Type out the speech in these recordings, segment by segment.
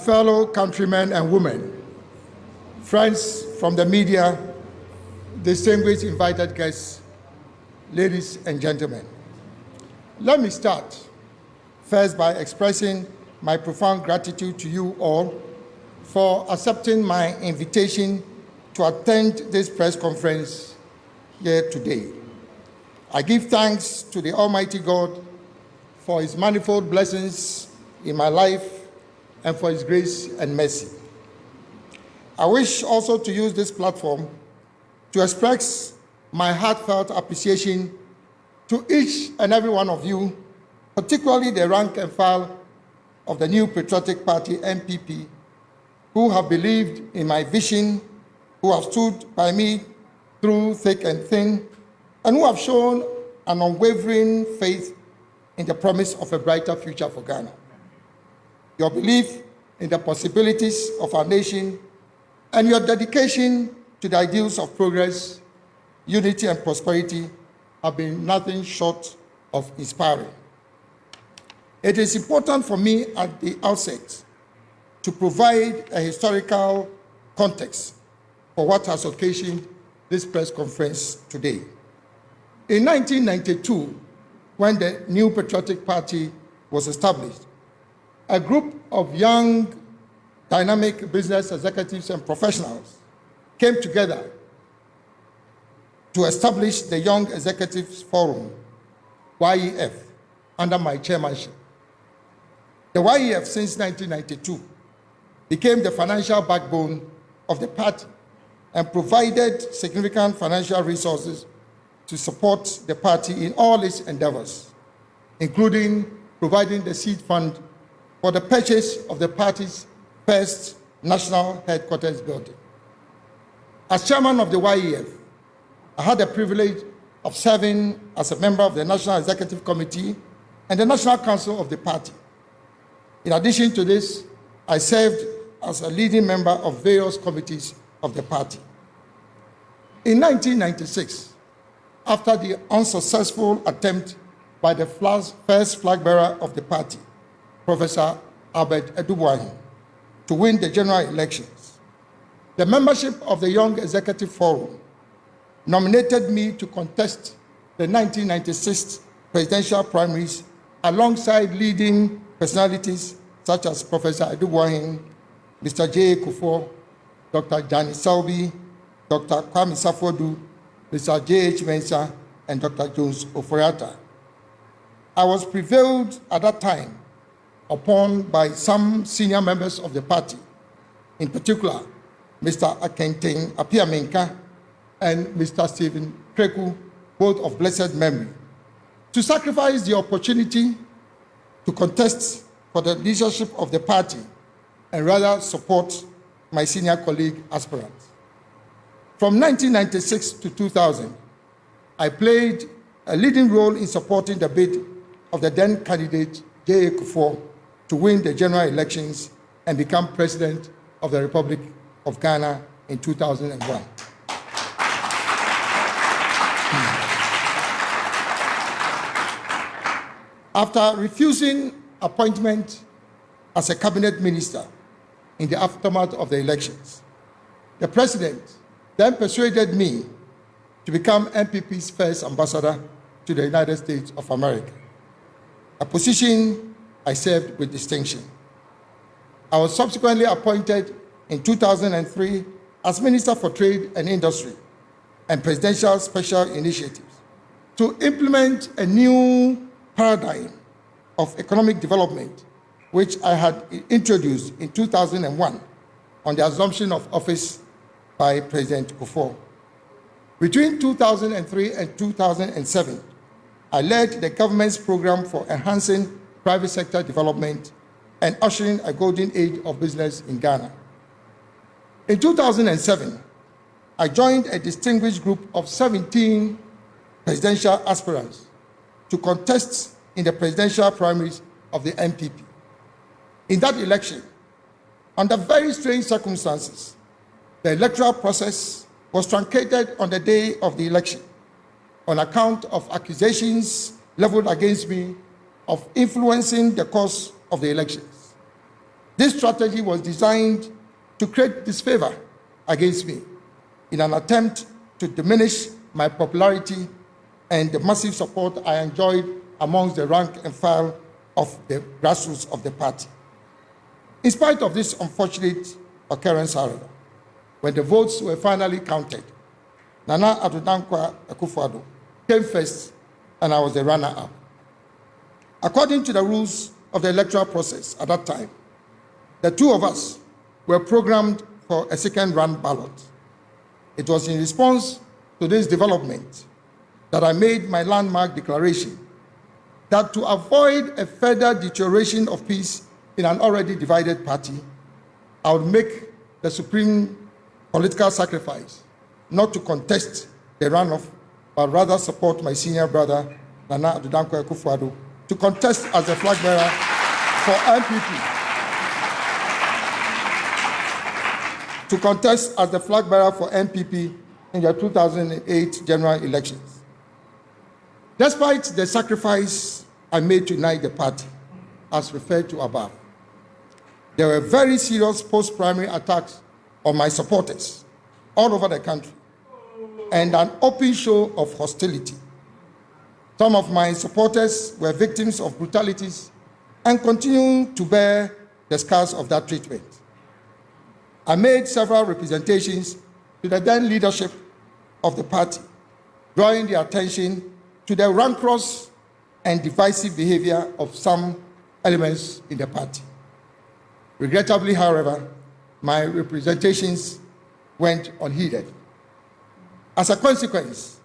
fellow countrymen and women, friends from the media, distinguished invited guests, ladies and gentlemen. Let me start first by expressing my profound gratitude to you all for accepting my invitation to attend this press conference here today. I give thanks to the Almighty God for His manifold blessings in my life and for His grace and mercy. I wish also to use this platform to express my heartfelt appreciation to each and every one of you, particularly the rank and file of the New Patriotic Party, NPP, who have believed in my vision, who have stood by me through thick and thin, and who have shown an unwavering faith in the promise of a brighter future for Ghana. Your belief in the possibilities of our nation and your dedication to the ideals of progress, unity, and prosperity have been nothing short of inspiring. It is important for me at the outset to provide a historical context for what has occasioned this press conference today. In 1992, when the New Patriotic Party was established, a group of young, dynamic business executives and professionals came together to establish the Young Executives Forum, YEF, under my chairmanship. The YEF, since 1992, became the financial backbone of the party and provided significant financial resources to support the party in all its endeavors, including providing the seed fund for the purchase of the party's first national headquarters building. As chairman of the YEF, I had the privilege of serving as a member of the National Executive Committee and the National Council of the party. In addition to this, I served as a leading member of various committees of the party. In 1996, after the unsuccessful attempt by the first flag bearer of the party, Professor Albert Edubuahin, to win the general elections, the membership of the Young Executive Forum nominated me to contest the 1996 presidential primaries alongside leading personalities such as Professor Edubuahin, Mr. J. Kufuor, Dr. Jani Selby, Dr. Kwame Safodu, Mr. J.H. Mensah, and Dr. Jones Oforiatta. I was prevailed at that time upon by some senior members of the party, in particular, Mr. Kyeremateng Apiamenka and Mr. Stephen Kreku, both of blessed memory, to sacrifice the opportunity to contest for the leadership of the party and rather support my senior colleague aspirants. From 1996 to 2000, I played a leading role in supporting the bid of the then candidate J.A. Kufuor to win the general elections and become President of the Republic of Ghana in 2001. After refusing appointment as a cabinet minister in the aftermath of the elections, the president then persuaded me to become NPP's first ambassador to the United States of America, a position I served with distinction. I was subsequently appointed in 2003 as Minister for Trade and Industry and Presidential Special Initiatives to implement a new paradigm of economic development, which I had introduced in 2001 on the assumption of office by President Kufuor. Between 2003 and 2007, I led the government's program for enhancing private sector development and ushering a golden age of business in Ghana. In 2007, I joined a distinguished group of 17 presidential aspirants to contest in the presidential primaries of the NPP. In that election, under very strange circumstances, the electoral process was truncated on the day of the election on account of accusations leveled against me of influencing the course of the elections. This strategy was designed to create disfavor against me in an attempt to diminish my popularity and the massive support I enjoyed amongst the rank and file of the grassroots of the party. In spite of this unfortunate occurrence, however, when the votes were finally counted, Nana Addo Dankwa Akufo-Addo came first and I was the runner-up. According to the rules of the electoral process at that time, the two of us were programmed for a second-run ballot. It was in response to this development that I made my landmark declaration that to avoid a further deterioration of peace in an already divided party, I would make the supreme political sacrifice not to contest the runoff, but rather support my senior brother, Nana Addo Dankwa Akufo-Addo, to contest as the flag bearer for NPP. To contest as the flag bearer for NPP in the 2008 general elections. Despite the sacrifice I made to unite the party, as referred to above, there were very serious post-primary attacks on my supporters all over the country and an open show of hostility. Some of my supporters were victims of brutalities and continue to bear the scars of that treatment. I made several representations to the then leadership of the party, drawing the attention to the rancorous and divisive behavior of some elements in the party. Regrettably, however, my representations went unheeded. As a consequence,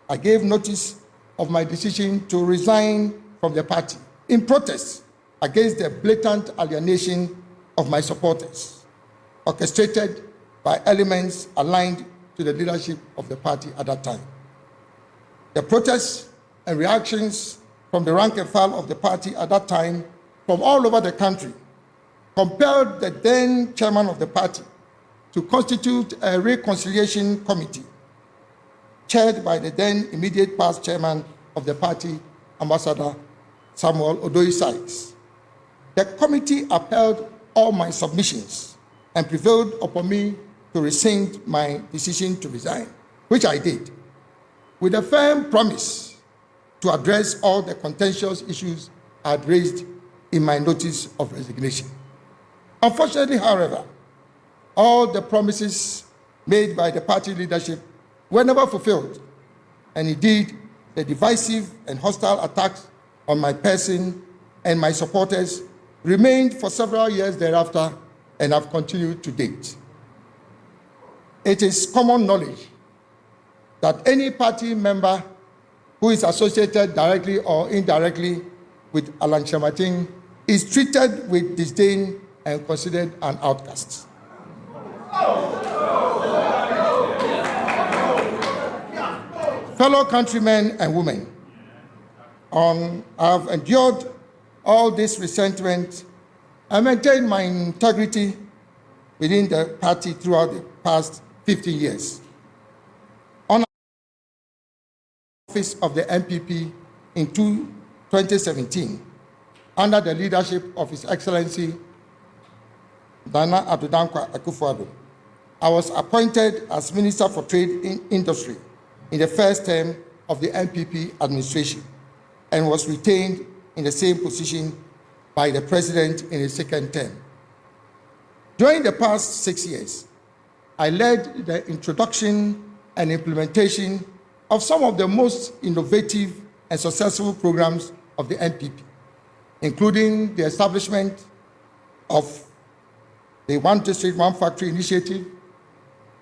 I gave notice of my decision to resign from the party in protest against the blatant alienation of my supporters, orchestrated by elements aligned to the leadership of the party at that time. The protests and reactions from the rank and file of the party at that time from all over the country compelled the then chairman of the party to constitute a reconciliation committee chaired by the then immediate past chairman of the party, Ambassador Samuel Odoyi Sykes. The committee upheld all my submissions and prevailed upon me to rescind my decision to resign, which I did, with a firm promise to address all the contentious issues I had raised in my notice of resignation. Unfortunately, however, all the promises made by the party leadership were never fulfilled, and indeed, the divisive and hostile attacks on my person and my supporters remained for several years thereafter and have continued to date. It is common knowledge that any party member who is associated directly or indirectly with Alan Kyeremateng is treated with disdain and considered an outcast. Fellow countrymen and women, I have endured all this resentment I maintained my integrity within the party throughout the past 15 years. On the office of the NPP in 2017, under the leadership of His Excellency Nana Addo Dankwa Akufo-Addo, I was appointed as Minister for Trade and Industry in the first term of the NPP administration and was retained in the same position by the President in his second term. During the past 6 years, I led the introduction and implementation of some of the most innovative and successful programs of the NPP, including the establishment of the One District, One Factory initiative,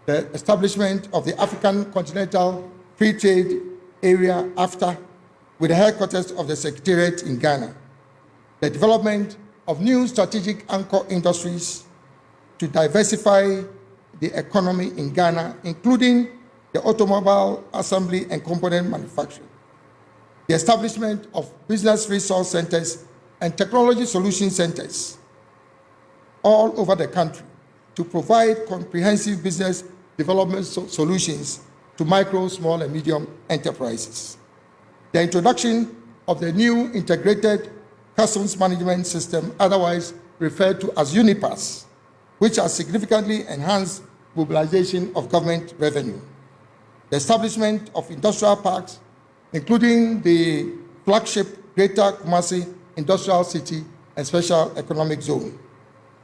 the establishment of the African Continental Free Trade Area (AFTA), with the headquarters of the Secretariat in Ghana, the development of new strategic anchor industries to diversify the economy in Ghana, including the automobile assembly and component manufacturing, the establishment of business resource centers and technology solution centers all over the country to provide comprehensive business development solutions to micro, small, and medium enterprises. The introduction of the new integrated customs management system, otherwise referred to as UNIPAS, which has significantly enhanced mobilization of government revenue. The establishment of industrial parks, including the flagship Greater Kumasi Industrial City and Special Economic Zone.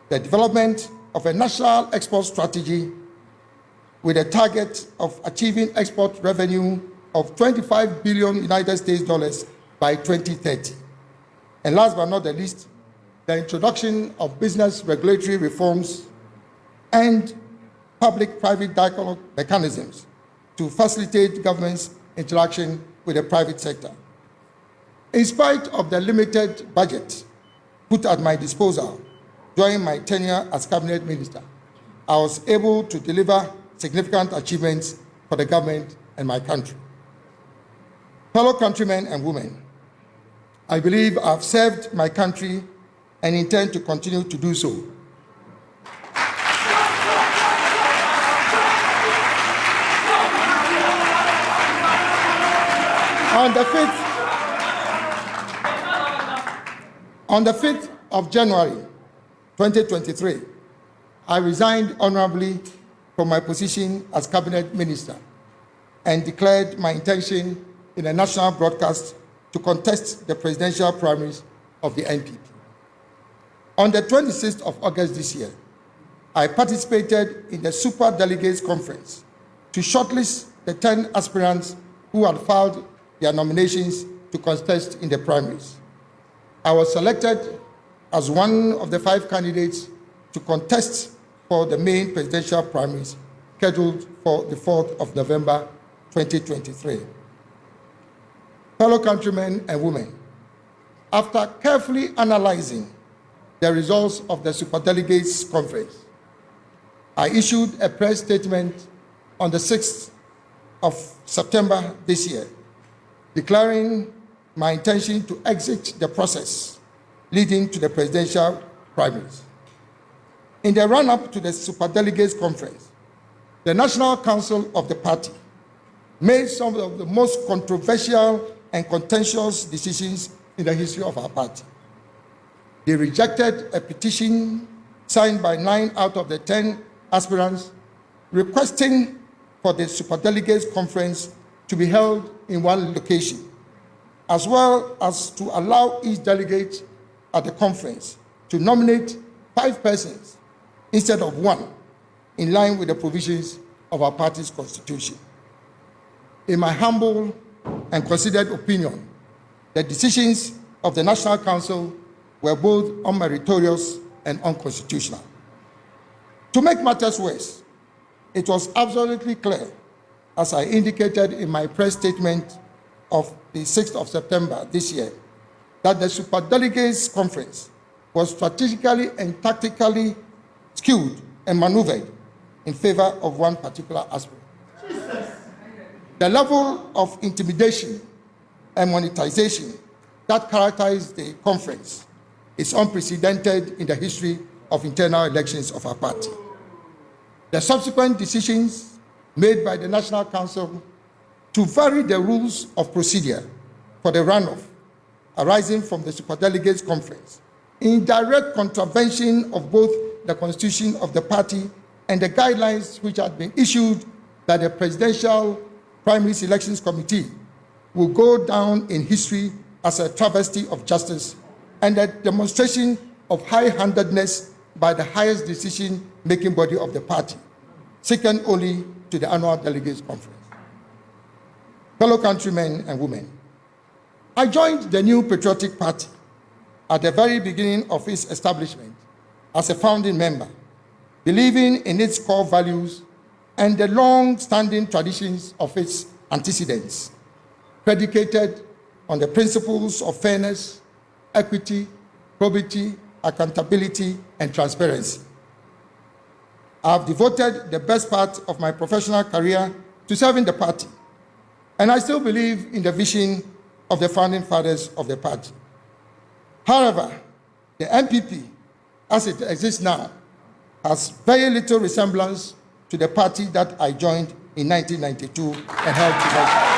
The development of a national export strategy with a target of achieving export revenue of 25 billion United States dollars by 2030. And last but not the least, the introduction of business regulatory reforms and public-private dialogue mechanisms to facilitate government's interaction with the private sector. In spite of the limited budget put at my disposal during my tenure as cabinet minister, I was able to deliver significant achievements for the government and my country. Fellow countrymen and women, I believe I've served my country and intend to continue to do so. On the 5th of January 2023, I resigned honorably from my position as cabinet minister and declared my intention in a national broadcast to contest the presidential primaries of the NPP. On the 26th of August this year, I participated in the Super Delegates Conference to shortlist the 10 aspirants who had filed their nominations to contest in the primaries. I was selected as one of the 5 candidates to contest for the main presidential primaries scheduled for the 4th of November 2023. Fellow countrymen and women, after carefully analyzing the results of the Superdelegates Conference, I issued a press statement on the 6th of September this year, declaring my intention to exit the process leading to the presidential primaries. In the run-up to the Superdelegates Conference, the National Council of the party made some of the most controversial and contentious decisions in the history of our party. They rejected a petition signed by 9 out of the 10 aspirants requesting for the Superdelegates Conference to be held in one location, as well as to allow each delegate at the conference to nominate 5 persons instead of 1, in line with the provisions of our party's constitution. In my humble and considered opinion, the decisions of the National Council were both unmeritorious and unconstitutional. To make matters worse, it was absolutely clear, as I indicated in my press statement of the 6th of September this year, that the Superdelegates Conference was strategically and tactically skewed and maneuvered in favor of one particular aspirant. The level of intimidation and monetization that characterized the conference is unprecedented in the history of internal elections of our party. The subsequent decisions made by the National Council to vary the rules of procedure for the runoff arising from the Superdelegates Conference, in direct contravention of both the constitution of the party and the guidelines which had been issued by the Presidential Primary Selections Committee, will go down in history as a travesty of justice and a demonstration of high-handedness by the highest decision-making body of the party, second only to the annual delegates conference. Fellow countrymen and women, I joined the new Patriotic Party at the very beginning of its establishment as a founding member, believing in its core values and the long-standing traditions of its antecedents, predicated on the principles of fairness, equity, probity, accountability, and transparency. I have devoted the best part of my professional career to serving the party, and I still believe in the vision of the founding fathers of the party. However, the NPP, as it exists now, has very little resemblance to the party that I joined in 1992 and held together.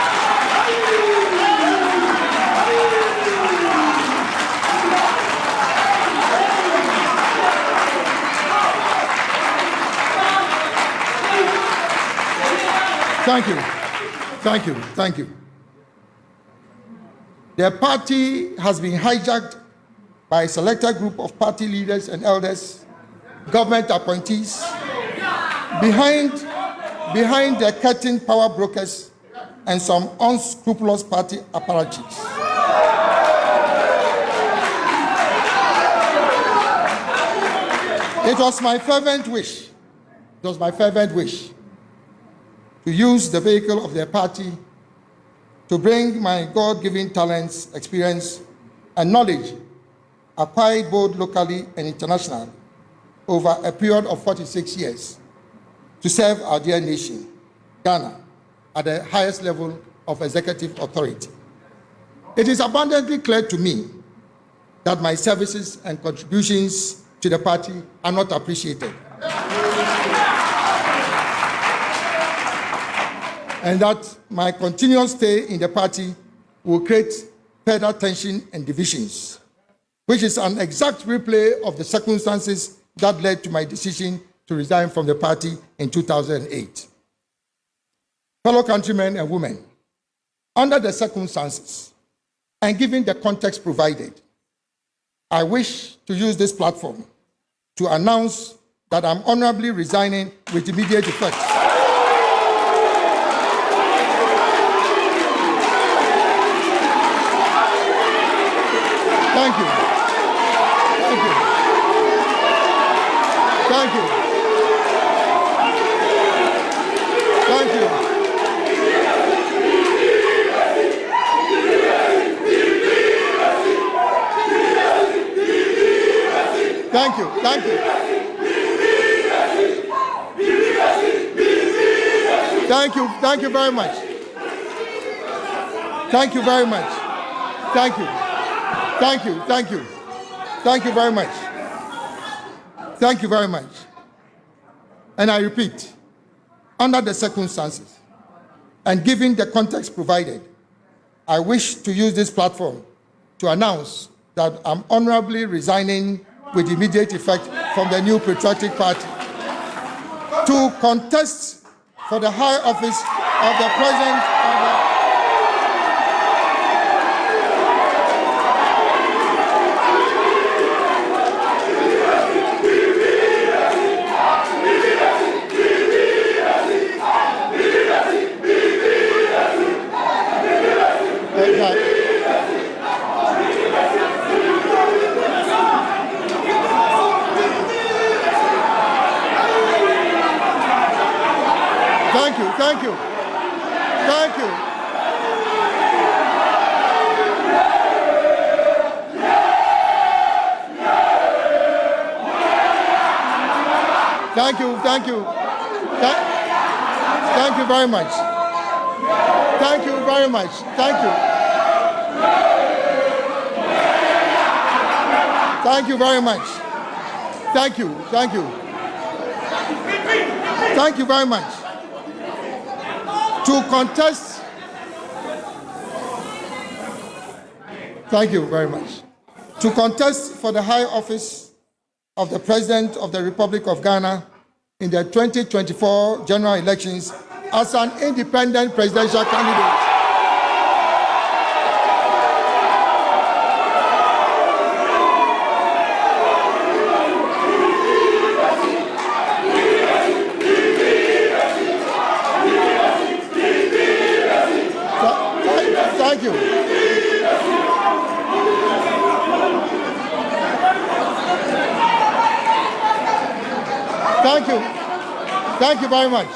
Thank you. Thank you. Thank you. The party has been hijacked by a selected group of party leaders and elders, government appointees, behind the curtain power brokers and some unscrupulous party apparatchiks. It was my fervent wish to use the vehicle of their party to bring my God-given talents, experience, and knowledge acquired both locally and internationally over a period of 46 years to serve our dear nation, Ghana, at the highest level of executive authority. It is abundantly clear to me that my services and contributions to the party are not appreciated, and that my continuous stay in the party will create further tension and divisions, which is an exact replay of the circumstances that led to my decision to resign from the party in 2008. Fellow countrymen and women, under the circumstances and given the context provided, I wish to use this platform to announce that I'm honorably resigning with immediate effect. Thank you. Thank you. Thank you. Thank you. Thank you. Thank you. Thank you. Thank you very much. Thank you very much. Thank you. Thank you. Thank you. Thank you very much. Thank you very much. And I repeat, under the circumstances and given the context provided, I wish to use this platform to announce that I'm honorably resigning with immediate effect from the new patriotic party to contest for the high office of the President of the Thank you. Thank you. Thank you. Thank you. Thank you very much. Thank you very much. Thank you. Thank you very much. Thank you. Thank you. Thank you very much. To contest, thank you very much. To contest for the high office of the President of the Republic of Ghana in the 2024 general elections as an independent presidential candidate. Thank you. Thank you. Thank you very much.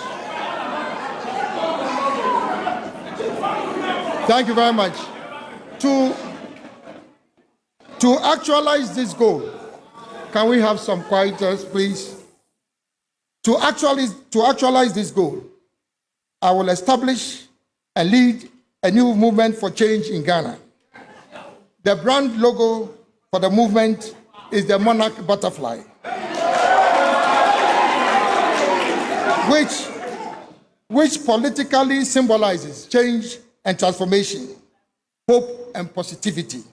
Thank you very much. To actualize this goal, can we have some quietness, please? To actualize this goal, I will establish and lead a new movement for change in Ghana. The brand logo for the movement is the monarch butterfly, which politically symbolizes change and transformation, hope and positivity.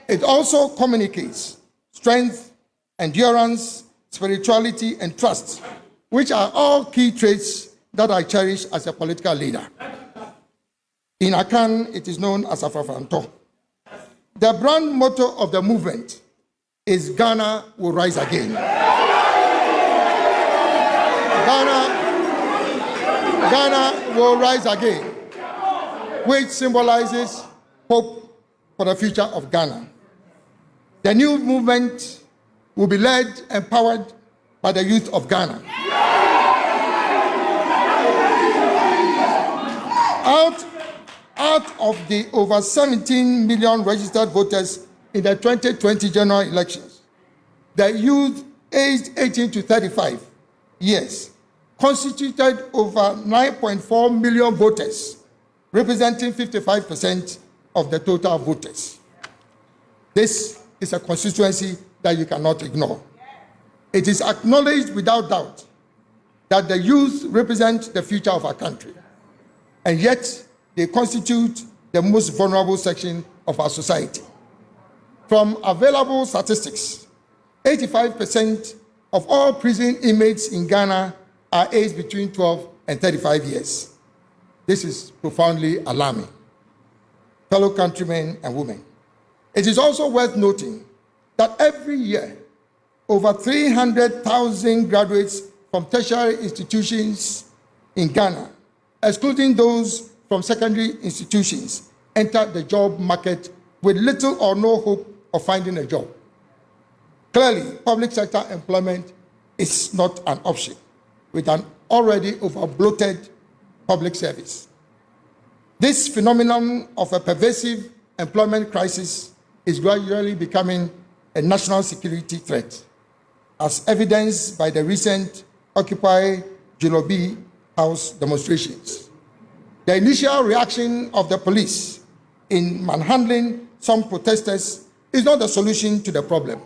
It also communicates strength, endurance, spirituality, and trust, which are all key traits that I cherish as a political leader. In Akan, it is known as Afafanto. The brand motto of the movement is Ghana will rise again. Ghana will rise again, which symbolizes hope for the future of Ghana. The new movement will be led and powered by the youth of Ghana. Out of the over 17 million registered voters in the 2020 general elections, the youth aged 18 to 35 years constituted over 9.4 million voters, representing 55% of the total voters. This is a constituency that you cannot ignore. It is acknowledged without doubt that the youth represent the future of our country, and yet they constitute the most vulnerable section of our society. From available statistics, 85% of all prison inmates in Ghana are aged between 12 and 35 years. This is profoundly alarming. Fellow countrymen and women, it is also worth noting that every year, over 300,000 graduates from tertiary institutions in Ghana, excluding those from secondary institutions, enter the job market with little or no hope of finding a job. Clearly, public sector employment is not an option with an already over-bloated public service. This phenomenon of a pervasive employment crisis is gradually becoming a national security threat, as evidenced by the recent Occupy Julobi House demonstrations. The initial reaction of the police in manhandling some protesters is not the solution to the problem.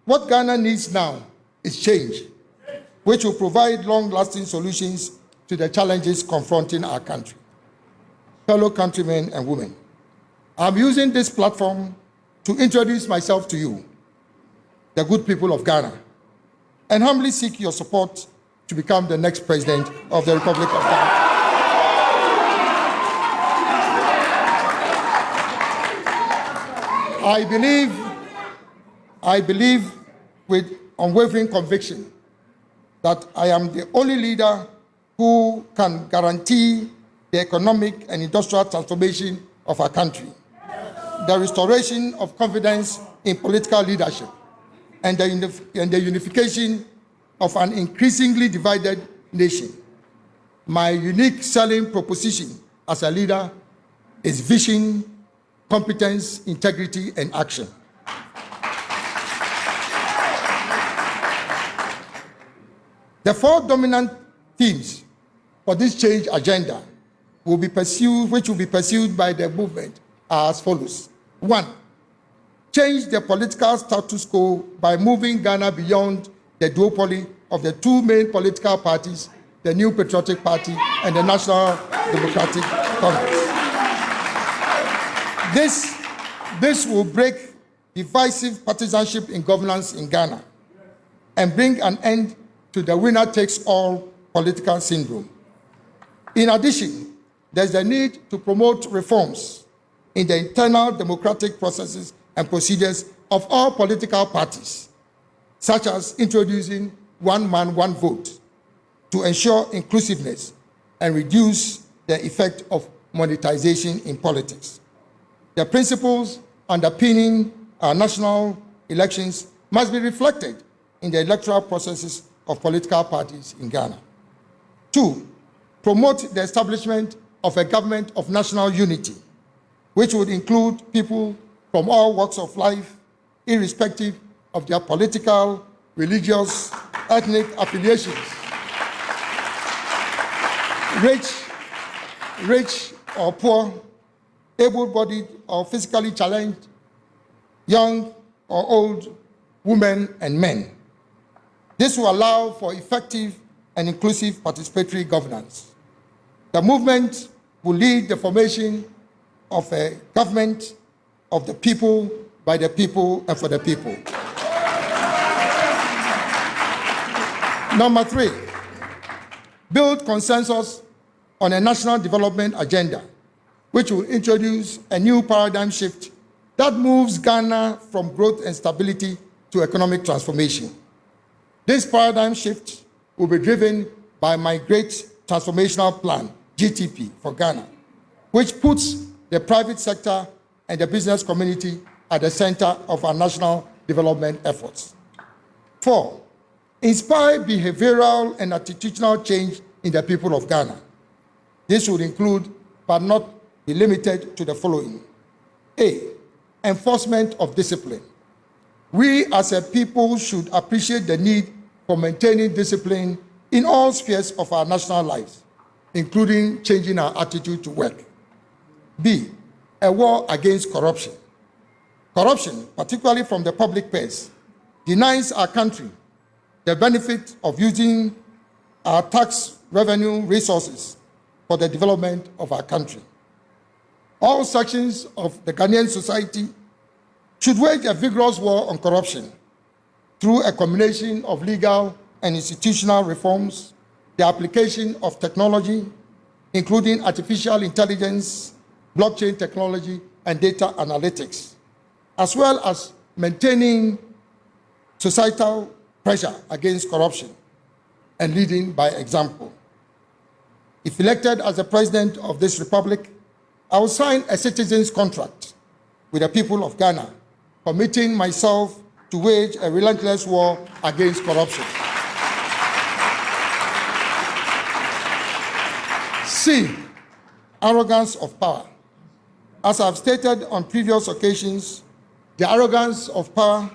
What Ghana needs now is change, which will provide long-lasting solutions to the challenges confronting our country. Fellow countrymen and women, I'm using this platform to introduce myself to you, the good people of Ghana, and humbly seek your support to become the next president of the Republic of Ghana. I believe with unwavering conviction that I am the only leader who can guarantee the economic and industrial transformation of our country, the restoration of confidence in political leadership, and the unification of an increasingly divided nation. My unique selling proposition as a leader is vision, competence, integrity, and action. The four dominant themes for this change agenda which will be pursued by the movement are as follows. 1, change the political status quo by moving Ghana beyond the duopoly of the two main political parties, the New Patriotic Party and the National Democratic Congress. This will break divisive partisanship in governance in Ghana and bring an end to the winner-takes-all political syndrome. In addition, there's the need to promote reforms in the internal democratic processes and procedures of all political parties, such as introducing one man, one vote to ensure inclusiveness and reduce the effect of monetization in politics. The principles underpinning our national elections must be reflected in the electoral processes of political parties in Ghana. 2, promote the establishment of a government of national unity, which would include people from all walks of life, irrespective of their political, religious, ethnic affiliations. Rich or poor, able-bodied or physically challenged, young or old, women and men. This will allow for effective and inclusive participatory governance. The movement will lead the formation of a government of the people, by the people and for the people. Number 3, build consensus on a national development agenda, which will introduce a new paradigm shift that moves Ghana from growth and stability to economic transformation. This paradigm shift will be driven by my Great Transformational Plan, GTP, for Ghana, which puts the private sector and the business community at the center of our national development efforts. 4, inspire behavioral and attitudinal change in the people of Ghana. This would include, but not be limited to, the following. A, enforcement of discipline. We as a people should appreciate the need for maintaining discipline in all spheres of our national lives, including changing our attitude to work. B, a war against corruption. Corruption, particularly from the public purse, denies our country the benefit of using our tax revenue resources for the development of our country. All sections of the Ghanaian society should wage a vigorous war on corruption through a combination of legal and institutional reforms, the application of technology, including artificial intelligence, blockchain technology, and data analytics, as well as maintaining societal pressure against corruption and leading by example. If elected as the president of this republic, I will sign a citizen's contract with the people of Ghana, committing myself to wage a relentless war against corruption. C, arrogance of power. As I've stated on previous occasions, the arrogance of power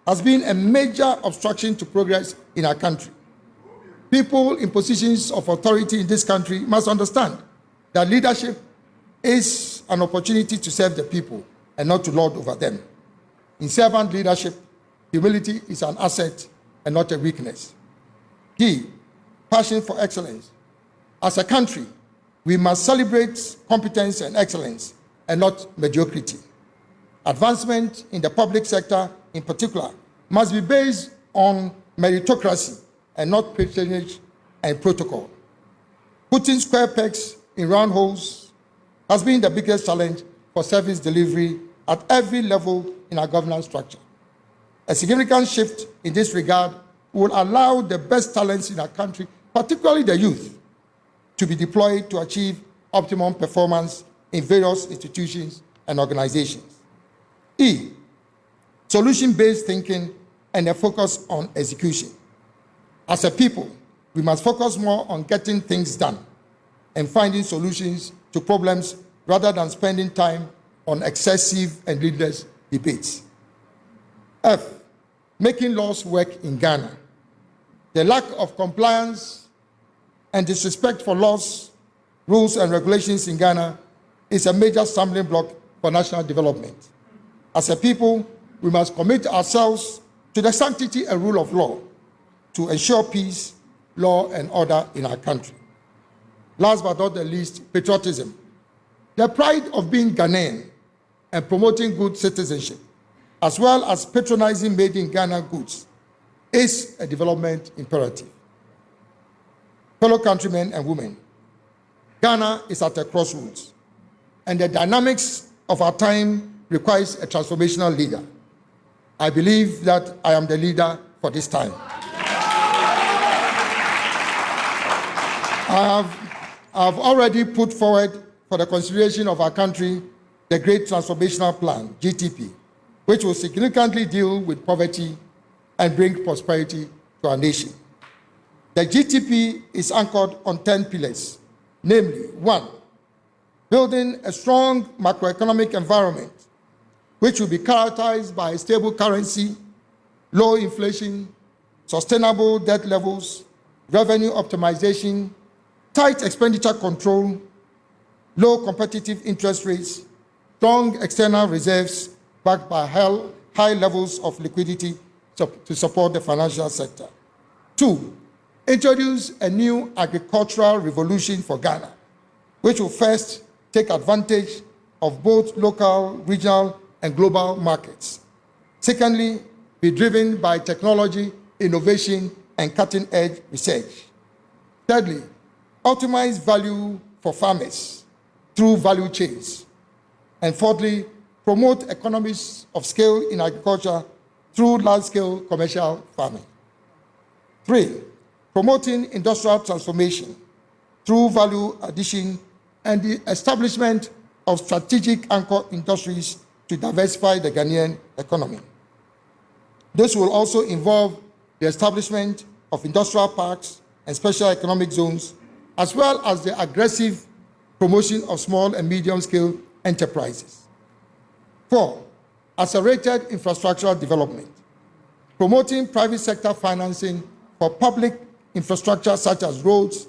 has been a major obstruction to progress in our country. People in positions of authority in this country must understand that leadership is an opportunity to serve the people and not to lord over them. In servant leadership, humility is an asset and not a weakness. D, passion for excellence. As a country, we must celebrate competence and excellence and not mediocrity. Advancement in the public sector, in particular, must be based on meritocracy and not patronage and protocol. Putting square pegs in round holes has been the biggest challenge for service delivery at every level in our governance structure. A significant shift in this regard will allow the best talents in our country, particularly the youth, to be deployed to achieve optimum performance in various institutions and organizations. E, solution-based thinking and a focus on execution. As a people, we must focus more on getting things done and finding solutions to problems rather than spending time on excessive and needless debates. F, making laws work in Ghana. The lack of compliance and disrespect for laws, rules, and regulations in Ghana is a major stumbling block for national development. As a people, we must commit ourselves to the sanctity and rule of law to ensure peace, law, and order in our country. Last but not the least, patriotism. The pride of being Ghanaian and promoting good citizenship, as well as patronizing made in Ghana goods, is a development imperative. Fellow countrymen and women, Ghana is at a crossroads, and the dynamics of our time requires a transformational leader. I believe that I am the leader for this time. I have already put forward for the consideration of our country the Great Transformational Plan, GTP, which will significantly deal with poverty and bring prosperity to our nation. The GTP is anchored on 10 pillars, namely, 1, building a strong macroeconomic environment, which will be characterized by a stable currency, low inflation, sustainable debt levels, revenue optimization, tight expenditure control, low competitive interest rates, strong external reserves backed by high levels of liquidity to support the financial sector. 2, introduce a new agricultural revolution for Ghana, which will first take advantage of both local, regional, and global markets. Secondly, be driven by technology, innovation, and cutting-edge research. Thirdly, optimize value for farmers through value chains. And fourthly, promote economies of scale in agriculture through large-scale commercial farming. 3, promoting industrial transformation through value addition and the establishment of strategic anchor industries to diversify the Ghanaian economy. This will also involve the establishment of industrial parks and special economic zones, as well as the aggressive promotion of small and medium-scale enterprises. 4, accelerated infrastructural development, promoting private sector financing for public infrastructure such as roads,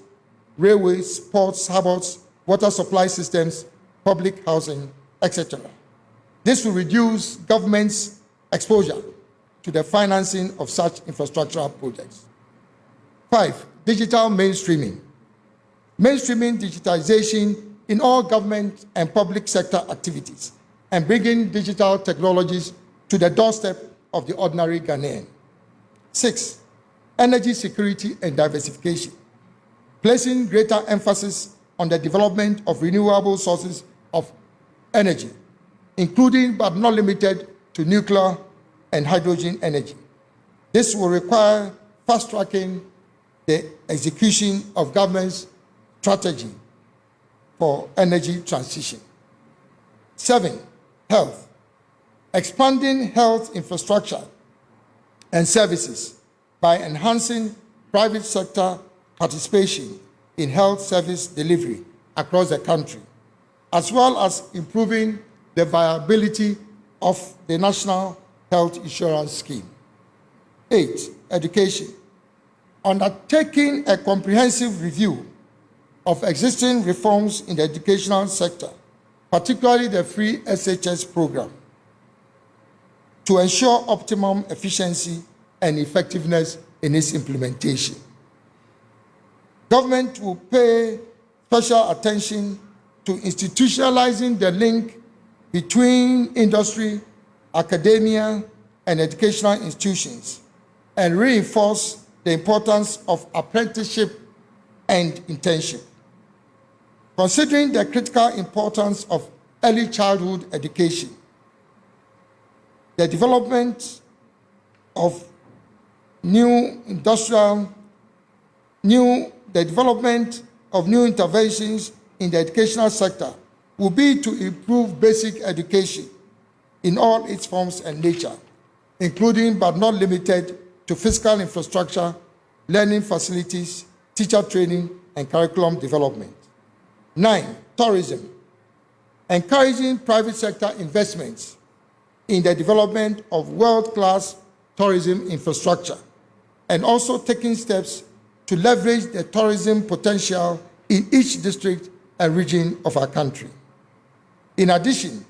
railways, ports, harbors, water supply systems, public housing, etc. This will reduce government's exposure to the financing of such infrastructural projects. 5, digital mainstreaming. Mainstreaming digitization in all government and public sector activities and bringing digital technologies to the doorstep of the ordinary Ghanaian. 6, energy security and diversification, placing greater emphasis on the development of renewable sources of energy, including but not limited to nuclear and hydrogen energy. This will require fast-tracking the execution of government's strategy for energy transition. 7, health, expanding health infrastructure and services by enhancing private sector participation in health service delivery across the country, as well as improving the viability of the National Health Insurance Scheme. 8, education, undertaking a comprehensive review of existing reforms in the educational sector, particularly the free SHS program, to ensure optimum efficiency and effectiveness in its implementation. Government will pay special attention to institutionalizing the link between industry, academia, and educational institutions, and reinforce the importance of apprenticeship and internship. Considering the critical importance of early childhood education, the development of new interventions in the educational sector will be to improve basic education in all its forms and nature, including but not limited to physical infrastructure, learning facilities, teacher training, and curriculum development. 9, tourism, encouraging private sector investments in the development of world-class tourism infrastructure, and also taking steps to leverage the tourism potential in each district and region of our country. In addition,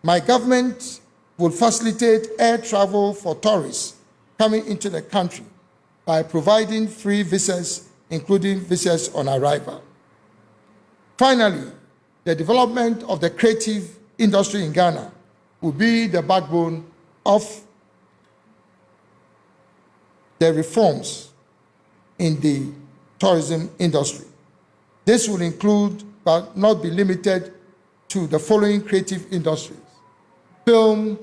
my government will facilitate air travel for tourists coming into the country by providing free visas, including visas on arrival. Finally, the development of the creative industry in Ghana will be the backbone of the reforms in the tourism industry. This will include, but not be limited to, the following creative industries: film,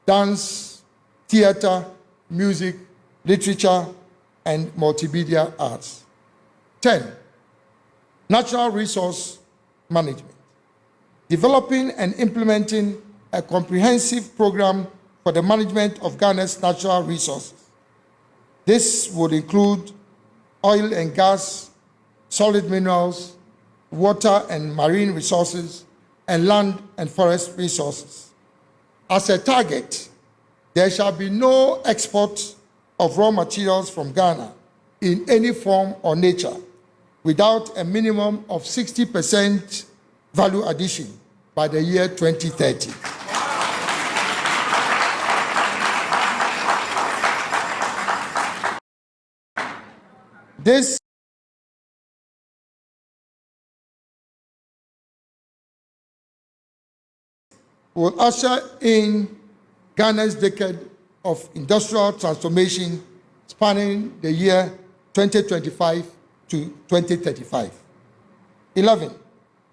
dance, theater, music, literature, and multimedia arts. 10, natural resource management, developing and implementing a comprehensive program for the management of Ghana's natural resources. This would include oil and gas, solid minerals, water and marine resources, and land and forest resources. As a target, there shall be no export of raw materials from Ghana in any form or nature without a minimum of 60% value addition by the year 2030. This will usher in Ghana's decade of industrial transformation spanning the year 2025 to 2035. 11,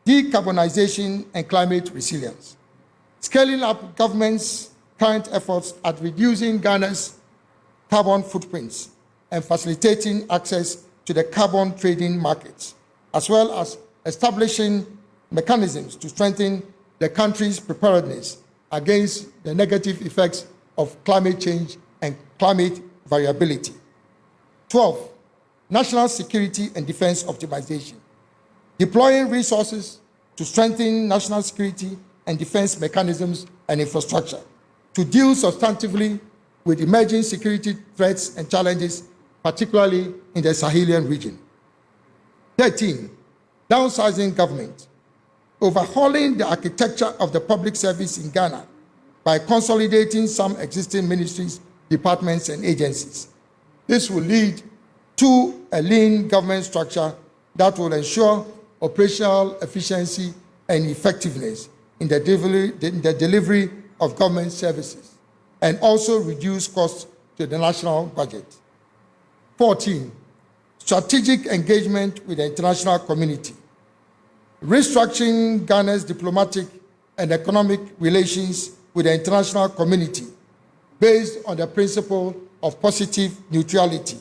decarbonization and climate resilience. Scaling up government's current efforts at reducing Ghana's carbon footprints and facilitating access to the carbon trading markets, as well as establishing mechanisms to strengthen the country's preparedness against the negative effects of climate change and climate variability. 12, national security and defense optimization. Deploying resources to strengthen national security and defense mechanisms and infrastructure to deal substantively with emerging security threats and challenges, particularly in the Sahelian region. 13, downsizing government. Overhauling the architecture of the public service in Ghana by consolidating some existing ministries, departments, and agencies. This will lead to a lean government structure that will ensure operational efficiency and effectiveness in the delivery of government services, and also reduce costs to the national budget. 14, strategic engagement with the international community. Restructuring Ghana's diplomatic and economic relations with the international community based on the principle of positive neutrality,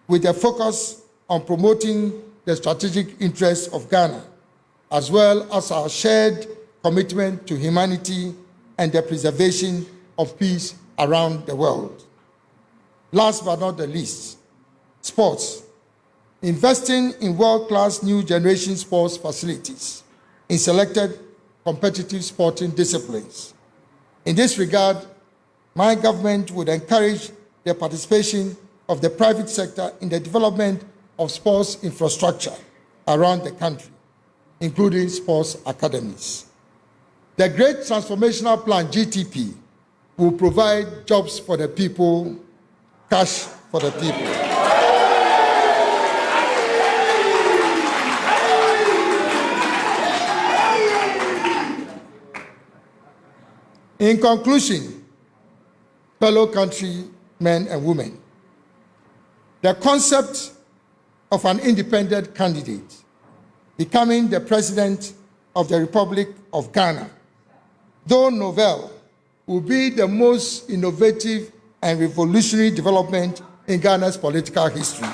with a focus on promoting the strategic interests of Ghana, as well as our shared commitment to humanity and the preservation of peace around the world. Last but not the least, sports. Investing in world-class new generation sports facilities in selected competitive sporting disciplines. In this regard, my government would encourage the participation of the private sector in the development of sports infrastructure around the country, including sports academies. The Great Transformational Plan, GTP, will provide jobs for the people, cash for the people. In conclusion, fellow countrymen and women, the concept of an independent candidate becoming the President of the Republic of Ghana, though novel, will be the most innovative and revolutionary development in Ghana's political history.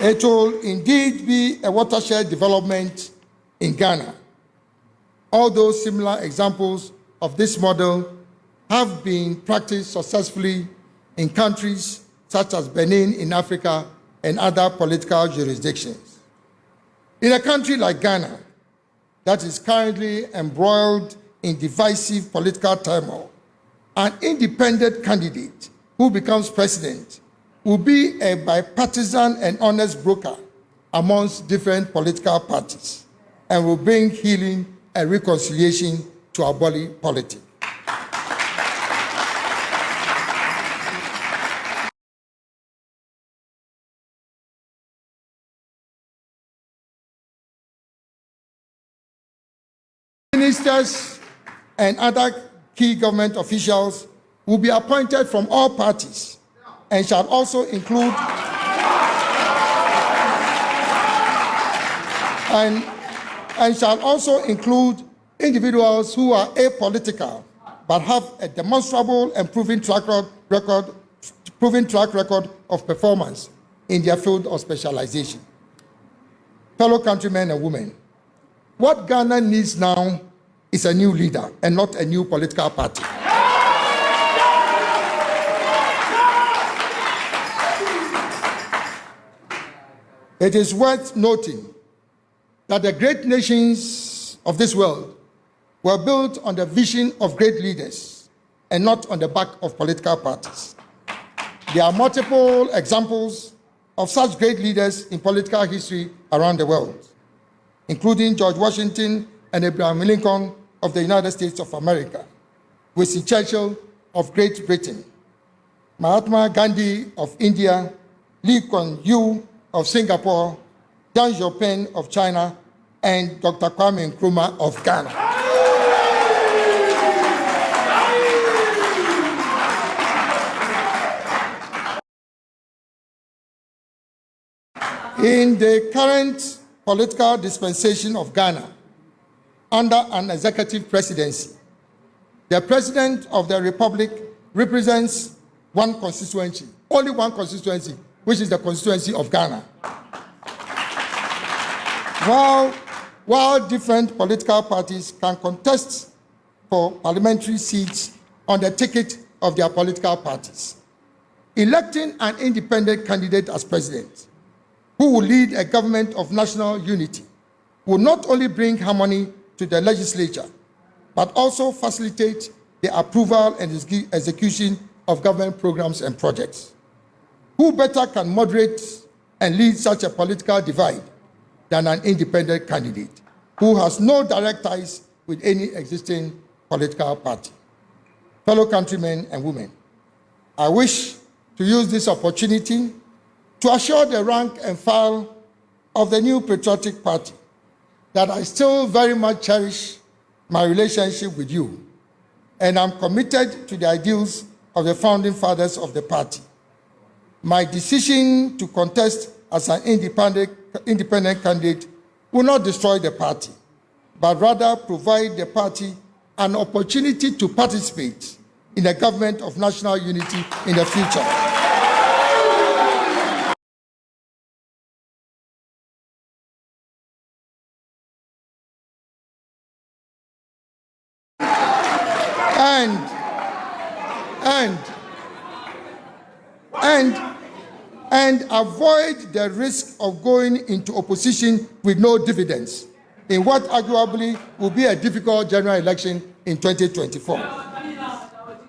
It will indeed be a watershed development in Ghana. Although similar examples of this model have been practiced successfully in countries such as Benin in Africa and other political jurisdictions. In a country like Ghana, that is currently embroiled in divisive political turmoil, an independent candidate who becomes president will be a bipartisan and honest broker amongst different political parties and will bring healing and reconciliation to our body politic. Ministers and other key government officials will be appointed from all parties and shall also include and shall also include individuals who are apolitical but have a demonstrable and proven track record of performance in their field of specialization. Fellow countrymen and women, what Ghana needs now is a new leader and not a new political party. It is worth noting that the great nations of this world were built on the vision of great leaders and not on the back of political parties. There are multiple examples of such great leaders in political history around the world, including George Washington and Abraham Lincoln of the United States of America, Winston Churchill of Great Britain, Mahatma Gandhi of India, Lee Kuan Yew of Singapore, Deng Xiaoping of China, and Dr. Kwame Nkrumah of Ghana. In the current political dispensation of Ghana, under an executive presidency, the President of the Republic represents one constituency, only one constituency, which is the constituency of Ghana. While different political parties can contest for parliamentary seats on the ticket of their political parties, electing an independent candidate as president, who will lead a government of national unity, will not only bring harmony to the legislature, but also facilitate the approval and execution of government programs and projects. Who better can moderate and lead such a political divide than an independent candidate who has no direct ties with any existing political party? Fellow countrymen and women, I wish to use this opportunity to assure the rank and file of the new patriotic party that I still very much cherish my relationship with you, and I'm committed to the ideals of the founding fathers of the party. My decision to contest as an independent candidate will not destroy the party, but rather provide the party an opportunity to participate in a government of national unity in the future. And avoid the risk of going into opposition with no dividends in what arguably will be a difficult general election in 2024.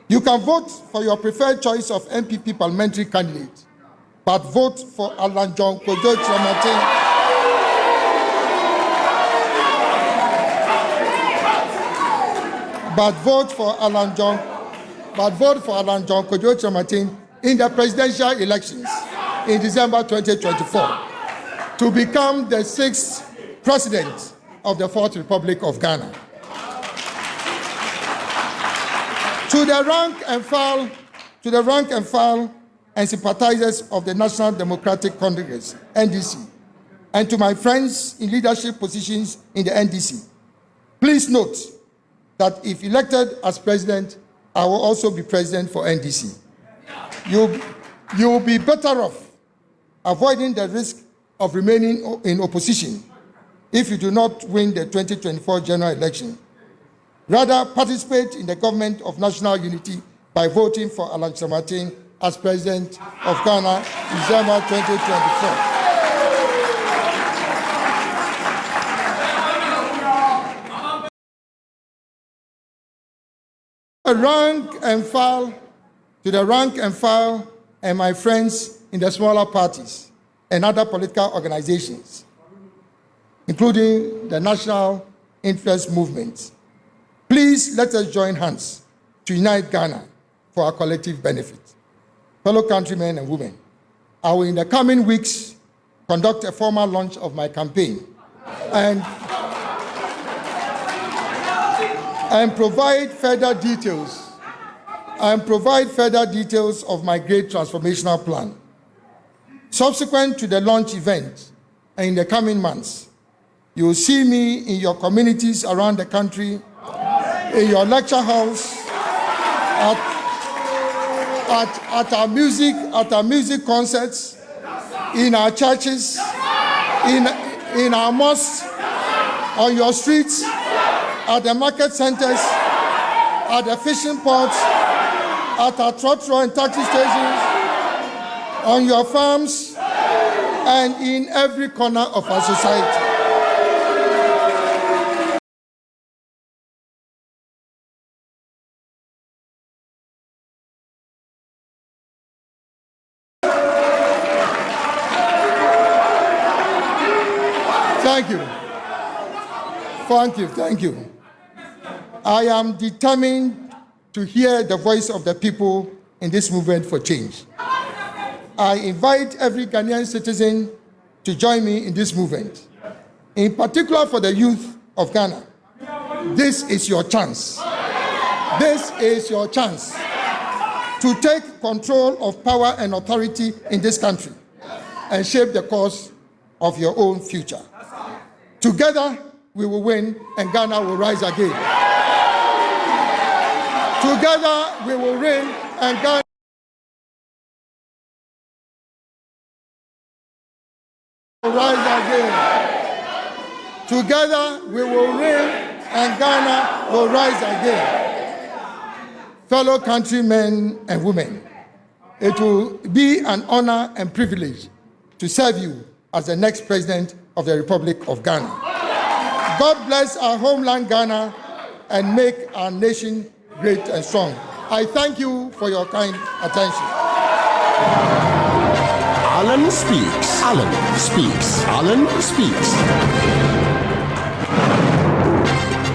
You can vote for your preferred choice of NPP parliamentary candidate, but vote for Alan John Kojo Kyeremateng. But vote for Alan John Kojo Kyeremateng in the presidential elections in December 2024 to become the 6th president of the 4th Republic of Ghana. To the rank and file and sympathizers of the National Democratic Congress, NDC, and to my friends in leadership positions in the NDC, please note that if elected as president, I will also be president for NDC. You will be better off avoiding the risk of remaining in opposition if you do not win the 2024 general election. Rather, participate in the government of national unity by voting for Alan Kyeremateng as president of Ghana in December 2024. To the rank and file and my friends in the smaller parties and other political organizations, including the national interest movements, please let us join hands to unite Ghana for our collective benefit. Fellow countrymen and women, I will in the coming weeks conduct a formal launch of my campaign and provide further details of my great transformational plan. Subsequent to the launch event and in the coming months, you will see me in your communities around the country, in your lecture halls, at our music concerts, in our churches, in our mosques, on your streets, at the market centers, at the fishing ports, at our trotro and taxi stations, on your farms, and in every corner of our society. Thank you. I am determined to hear the voice of the people in this movement for change. I invite every Ghanaian citizen to join me in this movement. in particular for the youth of Ghana. This is your chance. This is your chance to take control of power and authority in this country and shape the course of your own future. Together, we will win and Ghana will rise again. Together, we will win and Ghana will rise again. Together, we will win and Ghana will rise again. Fellow countrymen and women, it will be an honor and privilege to serve you as the next president of the Republic of Ghana. God bless our homeland Ghana and make our nation great and strong. I thank you for your kind attention. Alan speaks. Alan speaks. Alan speaks.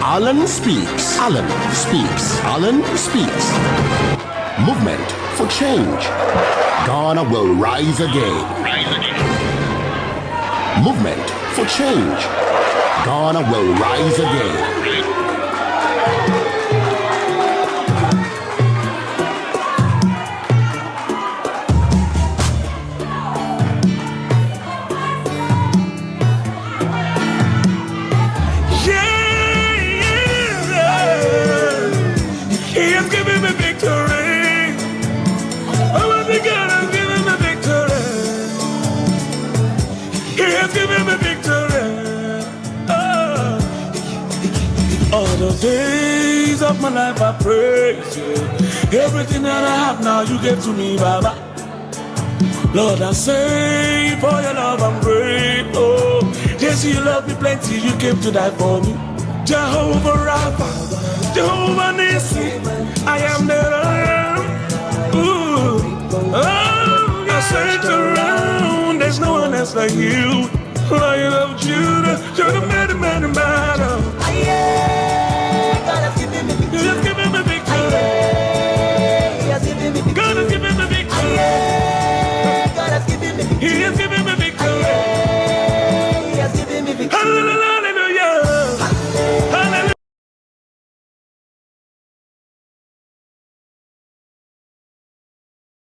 Alan speaks. Alan speaks. Alan speaks. Movement for change. Ghana will rise again. Movement for change. Ghana will rise again. Days of my life I praise you. Everything that I have now you gave to me, Baba. Lord, I say for your love I'm grateful. Yes, you love me plenty, you came to die for me. Jehovah Rapha, Jehovah Nissi, I am that I am. Ooh, oh, I searched around, there's no one else like you. Lion of Judah, you're the man.